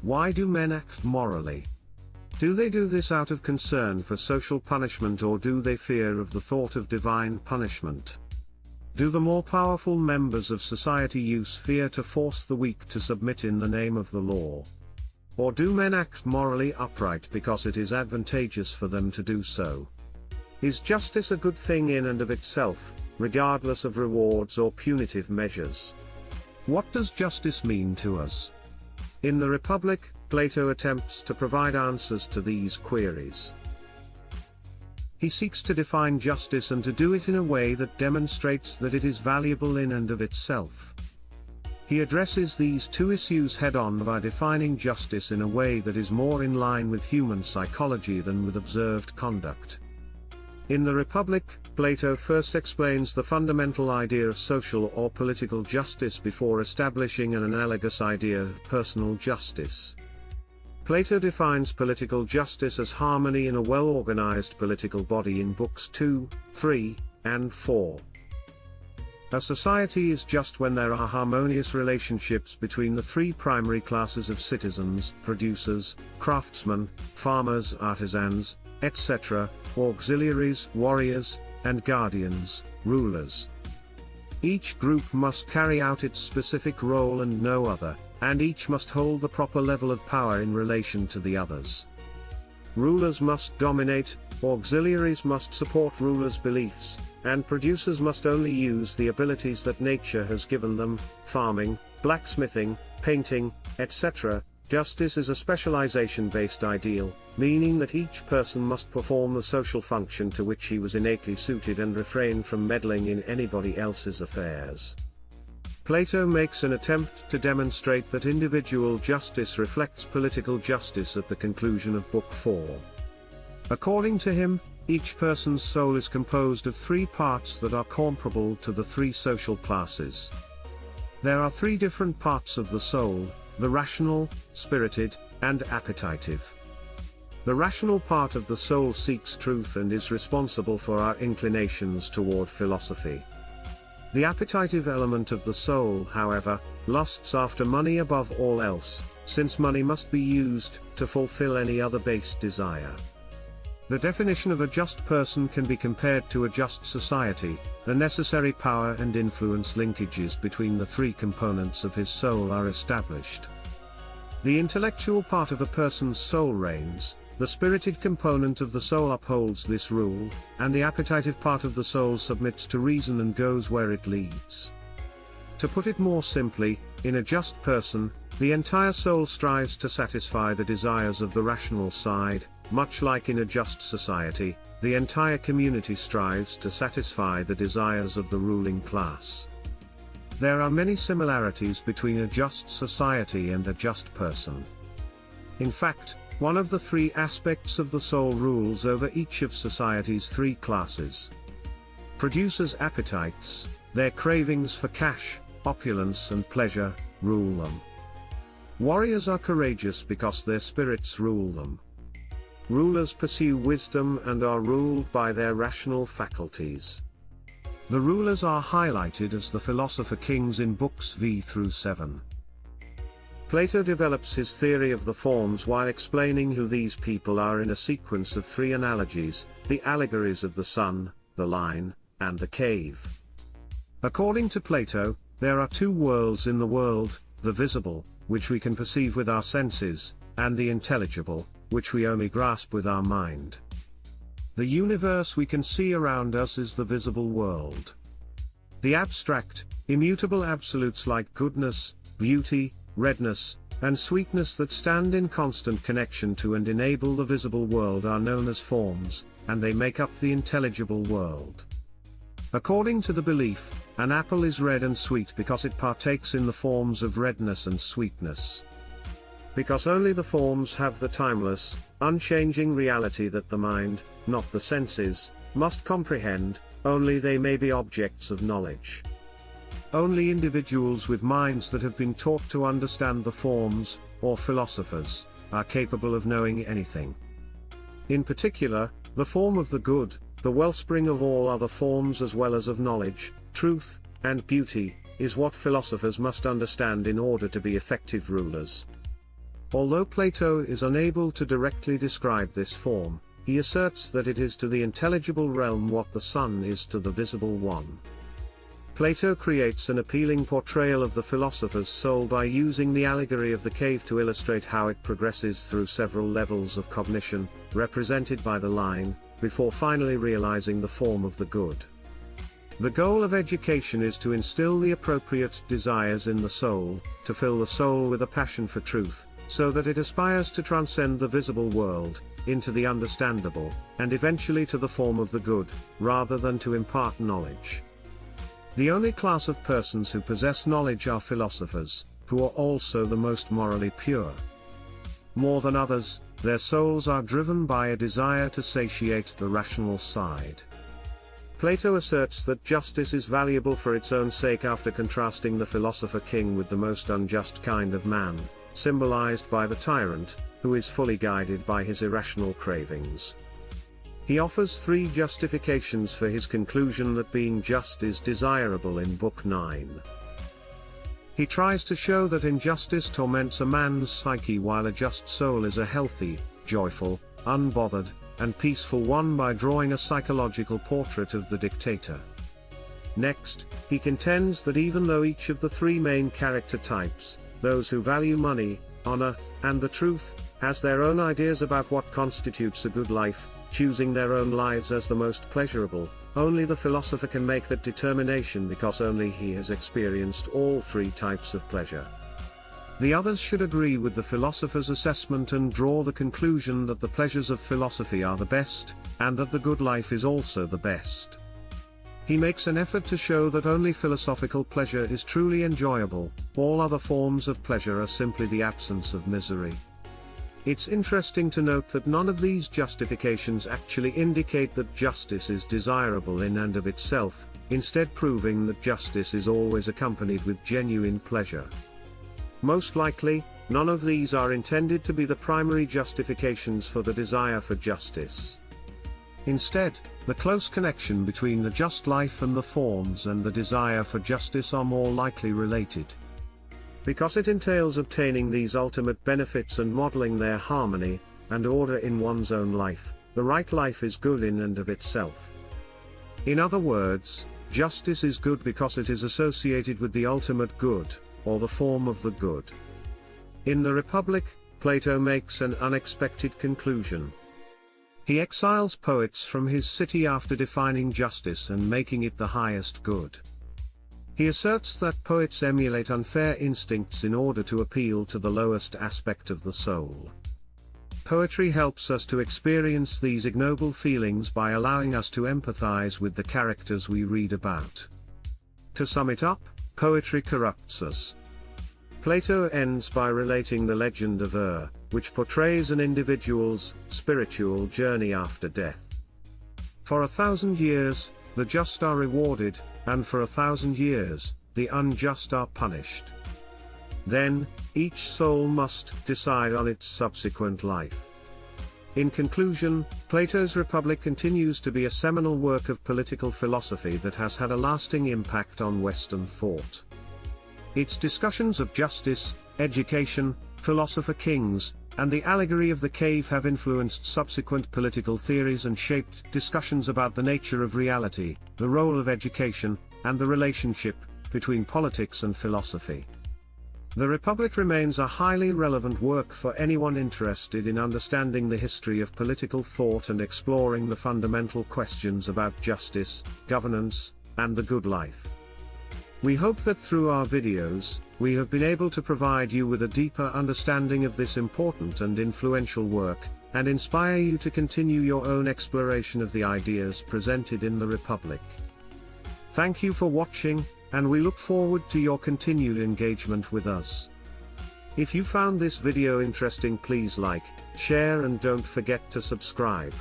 Why do men act morally? Do they do this out of concern for social punishment, or do they fear of the thought of divine punishment? Do the more powerful members of society use fear to force the weak to submit in the name of the law? Or do men act morally upright because it is advantageous for them to do so? Is justice a good thing in and of itself, regardless of rewards or punitive measures? What does justice mean to us? In the Republic, Plato attempts to provide answers to these queries. He seeks to define justice and to do it in a way that demonstrates that it is valuable in and of itself. He addresses these two issues head-on by defining justice in a way that is more in line with human psychology than with observed conduct. In the Republic, Plato first explains the fundamental idea of social or political justice before establishing an analogous idea of personal justice. Plato defines political justice as harmony in a well-organized political body in books 2, 3, and 4. A society is just when there are harmonious relationships between the three primary classes of citizens: producers, craftsmen, farmers, artisans, etc., auxiliaries, warriors, and guardians, rulers. Each group must carry out its specific role and no other, and each must hold the proper level of power in relation to the others. Rulers must dominate, auxiliaries must support rulers' beliefs, and producers must only use the abilities that nature has given them: farming, blacksmithing, painting, etc. Justice is a specialization-based ideal, meaning that each person must perform the social function to which he was innately suited and refrain from meddling in anybody else's affairs. Plato makes an attempt to demonstrate that individual justice reflects political justice at the conclusion of Book 4. According to him, each person's soul is composed of three parts that are comparable to the three social classes. There are three different parts of the soul: the rational, spirited, and appetitive. The rational part of the soul seeks truth and is responsible for our inclinations toward philosophy. The appetitive element of the soul, however, lusts after money above all else, since money must be used to fulfill any other base desire. The definition of a just person can be compared to a just society. The necessary power and influence linkages between the three components of his soul are established. The intellectual part of a person's soul reigns, the spirited component of the soul upholds this rule, and the appetitive part of the soul submits to reason and goes where it leads. To put it more simply, in a just person, the entire soul strives to satisfy the desires of the rational side. Much like in a just society, the entire community strives to satisfy the desires of the ruling class. There are many similarities between a just society and a just person. In fact, one of the three aspects of the soul rules over each of society's three classes. Producers' appetites, their cravings for cash, opulence and pleasure, rule them. Warriors are courageous because their spirits rule them. Rulers pursue wisdom and are ruled by their rational faculties. The rulers are highlighted as the philosopher-kings in books V through 7. Plato develops his theory of the forms while explaining who these people are in a sequence of three analogies: the allegories of the sun, the line, and the cave. According to Plato, there are two worlds in the world: the visible, which we can perceive with our senses, and the intelligible, which we only grasp with our mind. The universe we can see around us is the visible world. The abstract, immutable absolutes like goodness, beauty, redness, and sweetness that stand in constant connection to and enable the visible world are known as forms, and they make up the intelligible world. According to the belief, an apple is red and sweet because it partakes in the forms of redness and sweetness. Because only the forms have the timeless, unchanging reality that the mind, not the senses, must comprehend, only they may be objects of knowledge. Only individuals with minds that have been taught to understand the forms, or philosophers, are capable of knowing anything. In particular, the form of the good, the wellspring of all other forms as well as of knowledge, truth, and beauty, is what philosophers must understand in order to be effective rulers. Although Plato is unable to directly describe this form, he asserts that it is to the intelligible realm what the sun is to the visible one. Plato creates an appealing portrayal of the philosopher's soul by using the allegory of the cave to illustrate how it progresses through several levels of cognition, represented by the line, before finally realizing the form of the good. The goal of education is to instill the appropriate desires in the soul, to fill the soul with a passion for truth, so that it aspires to transcend the visible world, into the understandable, and eventually to the form of the good, rather than to impart knowledge. The only class of persons who possess knowledge are philosophers, who are also the most morally pure. More than others, their souls are driven by a desire to satiate the rational side. Plato asserts that justice is valuable for its own sake after contrasting the philosopher-king with the most unjust kind of man, symbolized by the tyrant, who is fully guided by his irrational cravings. He offers three justifications for his conclusion that being just is desirable in Book 9. He tries to show that injustice torments a man's psyche while a just soul is a healthy, joyful, unbothered, and peaceful one by drawing a psychological portrait of the dictator. Next, he contends that even though each of the three main character types, those who value money, honor, and the truth, has their own ideas about what constitutes a good life, choosing their own lives as the most pleasurable, only the philosopher can make that determination because only he has experienced all three types of pleasure. The others should agree with the philosopher's assessment and draw the conclusion that the pleasures of philosophy are the best, and that the good life is also the best. He makes an effort to show that only philosophical pleasure is truly enjoyable, all other forms of pleasure are simply the absence of misery. It's interesting to note that none of these justifications actually indicate that justice is desirable in and of itself, instead proving that justice is always accompanied with genuine pleasure. Most likely, none of these are intended to be the primary justifications for the desire for justice. Instead, the close connection between the just life and the forms and the desire for justice are more likely related. Because it entails obtaining these ultimate benefits and modeling their harmony and order in one's own life, the right life is good in and of itself. In other words, justice is good because it is associated with the ultimate good, or the form of the good. In the Republic, Plato makes an unexpected conclusion. He exiles poets from his city after defining justice and making it the highest good. He asserts that poets emulate unfair instincts in order to appeal to the lowest aspect of the soul. Poetry helps us to experience these ignoble feelings by allowing us to empathize with the characters we read about. To sum it up, poetry corrupts us. Plato ends by relating the legend of which portrays an individual's spiritual journey after death. For 1,000 years, the just are rewarded, and for 1,000 years, the unjust are punished. Then, each soul must decide on its subsequent life. In conclusion, Plato's Republic continues to be a seminal work of political philosophy that has had a lasting impact on Western thought. Its discussions of justice, education, philosopher-kings, and the allegory of the cave have influenced subsequent political theories and shaped discussions about the nature of reality, the role of education, and the relationship between politics and philosophy. The Republic remains a highly relevant work for anyone interested in understanding the history of political thought and exploring the fundamental questions about justice, governance, and the good life. We hope that through our videos, we have been able to provide you with a deeper understanding of this important and influential work, and inspire you to continue your own exploration of the ideas presented in the Republic. Thank you for watching, and we look forward to your continued engagement with us. If you found this video interesting, please like, share, and don't forget to subscribe.